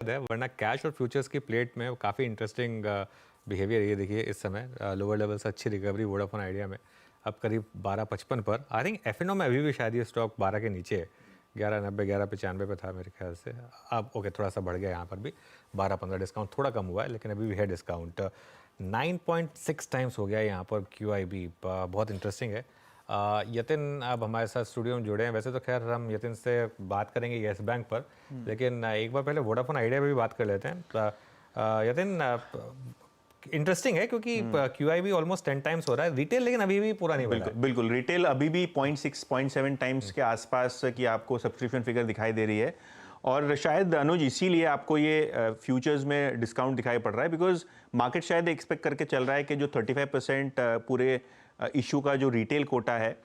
है, वरना कैश और फ्यूचर्स की प्लेट में काफ़ी इंटरेस्टिंग बिहेवियर ये देखिए इस समय लोअर लेवल से अच्छी रिकवरी वोडाफोन आइडिया में अब करीब 12.55 पर। आई थिंक एफएनओ में अभी भी शायद ये स्टॉक 12 के नीचे है, 11.90 11.95 पे था मेरे ख्याल से। अब ओके थोड़ा सा बढ़ गया यहाँ पर भी, 12-15 डिस्काउंट थोड़ा कम हुआ है लेकिन अभी भी है डिस्काउंट। 9.6 टाइम्स हो गया है यहाँ पर QIB, बहुत इंटरेस्टिंग है। यतिन अब हमारे साथ स्टूडियो में जुड़े हैं। वैसे तो खैर हम यतिन से बात करेंगे येस बैंक पर, लेकिन एक बार पहले वोडाफोन आइडिया पे भी बात कर लेते हैं। यतिन, इंटरेस्टिंग है क्योंकि QIB ऑलमोस्ट 10 टाइम्स हो रहा है रिटेल, लेकिन अभी भी पूरा नहीं बढ़ा बिल्कुल है। बिल्कुल रिटेल अभी भी 0.6 0.7 टाइम्स के आसपास की आपको सब्सक्रिप्शन फिगर दिखाई दे रही है। और शायद अनुज इसीलिए आपको ये फ्यूचर्स में डिस्काउंट दिखाई पड़ रहा है, बिकॉज मार्केट शायद एक्सपेक्ट करके चल रहा है कि जो 35% पूरे इशू का जो रिटेल कोटा है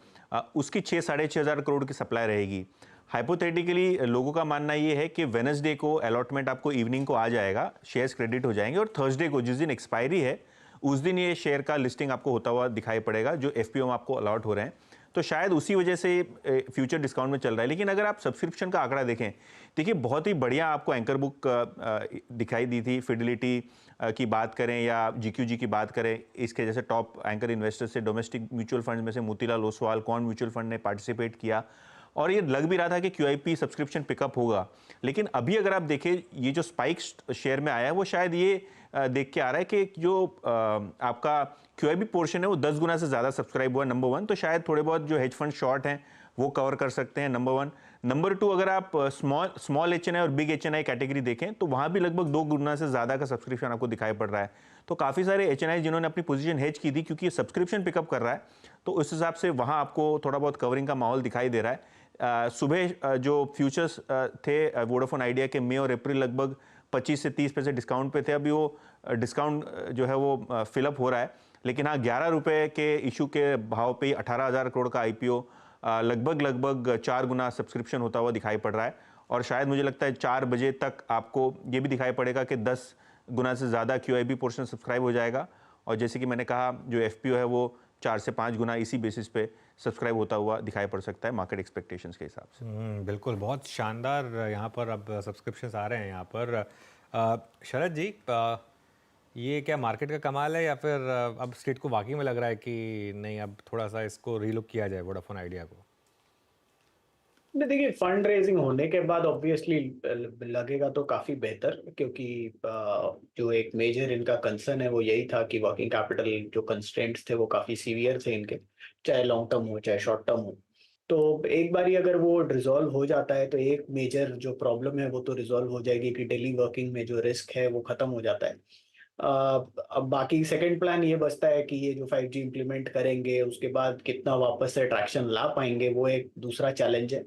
उसकी 6-6.5 करोड़ की सप्लाई रहेगी। हाइपोथेटिकली लोगों का मानना ये है कि वेडनेसडे को अलॉटमेंट आपको इवनिंग को आ जाएगा, शेयर्स क्रेडिट हो जाएंगे और थर्सडे को जिस दिन एक्सपायरी है उस दिन ये शेयर का लिस्टिंग आपको होता हुआ दिखाई पड़ेगा जो एफपीओ में आपको अलॉट हो रहे हैं। तो शायद उसी वजह से फ्यूचर डिस्काउंट में चल रहा है। लेकिन अगर आप सब्सक्रिप्शन का आंकड़ा देखें, देखिए बहुत ही बढ़िया आपको एंकर बुक दिखाई दी थी। फिडिलिटी की बात करें या जीक्यूजी की बात करें, इसके जैसे टॉप एंकर इन्वेस्टर्स से डोमेस्टिक म्यूचुअल फंड में से मोतीलाल ओसवाल कौन म्यूचुअल फंड ने पार्टिसिपेट किया और ये लग भी रहा था कि QIP सब्सक्रिप्शन पिकअप होगा। लेकिन अभी अगर आप देखें ये जो स्पाइक शेयर में आया है वो शायद ये देख के आ रहा है कि जो आपका QIP पोर्शन है वो 10 गुना से ज़्यादा सब्सक्राइब हुआ, नंबर 1। तो शायद थोड़े बहुत जो हेज फंड शॉर्ट हैं वो कवर कर सकते हैं, नंबर 1। नंबर 2, अगर आप स्मॉल HNI और बिग HNI कैटेगरी देखें तो वहाँ भी लगभग 2 गुना से ज़्यादा का सब्सक्रिप्शन आपको दिखाई पड़ रहा है। तो काफ़ी सारे HNI जिन्होंने अपनी पोजीशन हेज की थी, क्योंकि ये सब्सक्रिप्शन पिकअप कर रहा है तो उस हिसाब से वहाँ आपको थोड़ा बहुत कवरिंग का माहौल दिखाई दे रहा है। सुबह जो फ्यूचर्स थे वोडाफोन आइडिया के मई और अप्रैल लगभग 25 से 30% डिस्काउंट पे थे। अभी वो डिस्काउंट जो है वो फिलअप हो रहा है। लेकिन हाँ, 11 रुपये के इशू के भाव पे 18,000 करोड़ का IPO लगभग 4 गुना सब्सक्रिप्शन होता हुआ दिखाई पड़ रहा है। और शायद मुझे लगता है 4 बजे तक आपको ये भी दिखाई पड़ेगा कि 10 गुना से ज़्यादा QIP पोर्शन सब्सक्राइब हो जाएगा। और जैसे कि मैंने कहा, जो FPO है वो 4 से 5 गुना इसी बेसिस पे सब्सक्राइब होता हुआ दिखाई पड़ सकता है मार्केट एक्सपेक्टेशंस के हिसाब से। बिल्कुल, बहुत शानदार यहाँ पर अब सब्सक्रिप्शंस आ रहे हैं यहाँ पर। शरद जी, ये क्या मार्केट का कमाल है या फिर अब स्ट्रीट को वाकई में लग रहा है कि नहीं अब थोड़ा सा इसको रीलुक किया जाए वोडाफोन आइडिया को? नहीं, देखिए फंड रेजिंग होने के बाद ऑब्वियसली लगेगा तो काफी बेहतर, क्योंकि जो एक मेजर इनका कंसर्न है वो यही था कि वर्किंग कैपिटल जो कंस्ट्रेंट्स थे वो काफी सीवियर थे इनके, चाहे लॉन्ग टर्म हो चाहे शॉर्ट टर्म हो। तो एक बार ही अगर वो रिजॉल्व हो जाता है तो एक मेजर जो प्रॉब्लम है वो तो रिजॉल्व हो जाएगी कि डेली वर्किंग में जो रिस्क है वो खत्म हो जाता है। अब बाकी सेकंड प्लान ये बचता है कि ये जो 5G इम्प्लीमेंट करेंगे उसके बाद कितना वापस से ट्रैक्शन ला पाएंगे, वो एक दूसरा चैलेंज है।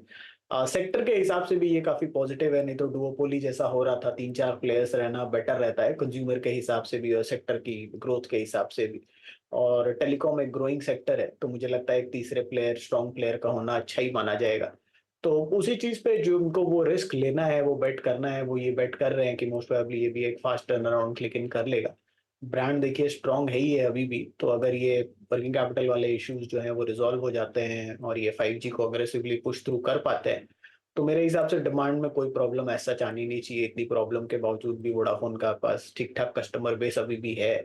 सेक्टर के हिसाब से भी ये काफी पॉजिटिव है, नहीं तो डुओपोली जैसा हो रहा था, 3-4 प्लेयर्स रहना बेटर रहता है कंज्यूमर के हिसाब से भी और सेक्टर की ग्रोथ के हिसाब से भी। और टेलीकॉम एक ग्रोइंग सेक्टर है तो मुझे लगता है एक तीसरे प्लेयर, स्ट्रॉन्ग प्लेयर का होना अच्छा ही माना जाएगा। तो उसी चीज पे जो उनको वो रिस्क लेना है, वो बेट करना है, वो ये बेट कर रहे हैं कि मोस्ट प्रोबेबली ये भी एक फास्ट टर्न अराउंड क्लिक इन कर लेगा। ब्रांड देखिए स्ट्रांग है ही है अभी भी, तो अगर ये वर्किंग कैपिटल वाले इश्यूज जो हैं वो रिजॉल्व हो जाते हैं और ये 5G को अग्रेसिवली पुश थ्रू कर पाते हैं तो मेरे हिसाब से डिमांड में कोई प्रॉब्लम ऐसा आनी नहीं चाहिए। इतनी प्रॉब्लम के बावजूद भी वोडाफोन का पास ठीक ठाक कस्टमर बेस अभी भी है,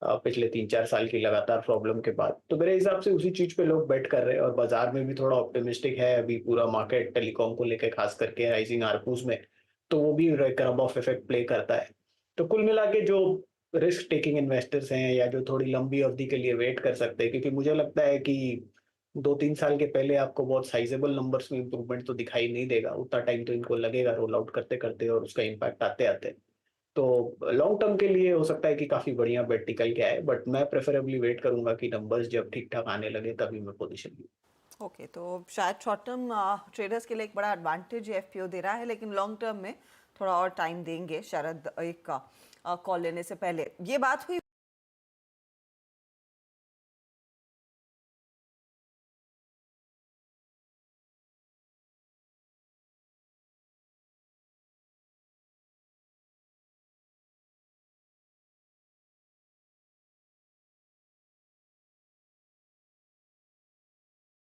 पिछले 3-4 साल की लगातार प्रॉब्लम के बाद। तो मेरे हिसाब से उसी चीज पे लोग बेट कर रहे हैं और बाजार में भी थोड़ा ऑप्टिमिस्टिक है अभी पूरा मार्केट टेलीकॉम को लेकर, खास करके राइजिंग आरपूस में। तो वो भी रब ऑफ इफेक्ट प्ले करता है। तो कुल मिला के जो रिस्क टेकिंग इन्वेस्टर्स हैं या जो थोड़ी लंबी अवधि के लिए वेट कर सकते हैं, क्योंकि मुझे लगता है कि 2-3 साल के पहले आपको बहुत साइजेबल नंबर्स में इंप्रूवमेंट तो दिखाई नहीं देगा, उतना टाइम तो इनको लगेगा रोल आउट करते करते और उसका इम्पैक्ट आते आते। तो लॉन्ग टर्म के लिए हो सकता है कि काफी बढ़िया बेट निकल के आए, बट मैं प्रेफरेबली वेट करूंगा कि नंबर्स जब ठीक ठाक आने लगे तभी मैं पोजीशन लूँ। ओके, तो शायद शॉर्ट टर्म ट्रेडर्स के लिए एक बड़ा एडवांटेज FPO दे रहा है, लेकिन लॉन्ग टर्म में थोड़ा और टाइम देंगे शायद एक कॉल लेने से पहले। ये बात हुई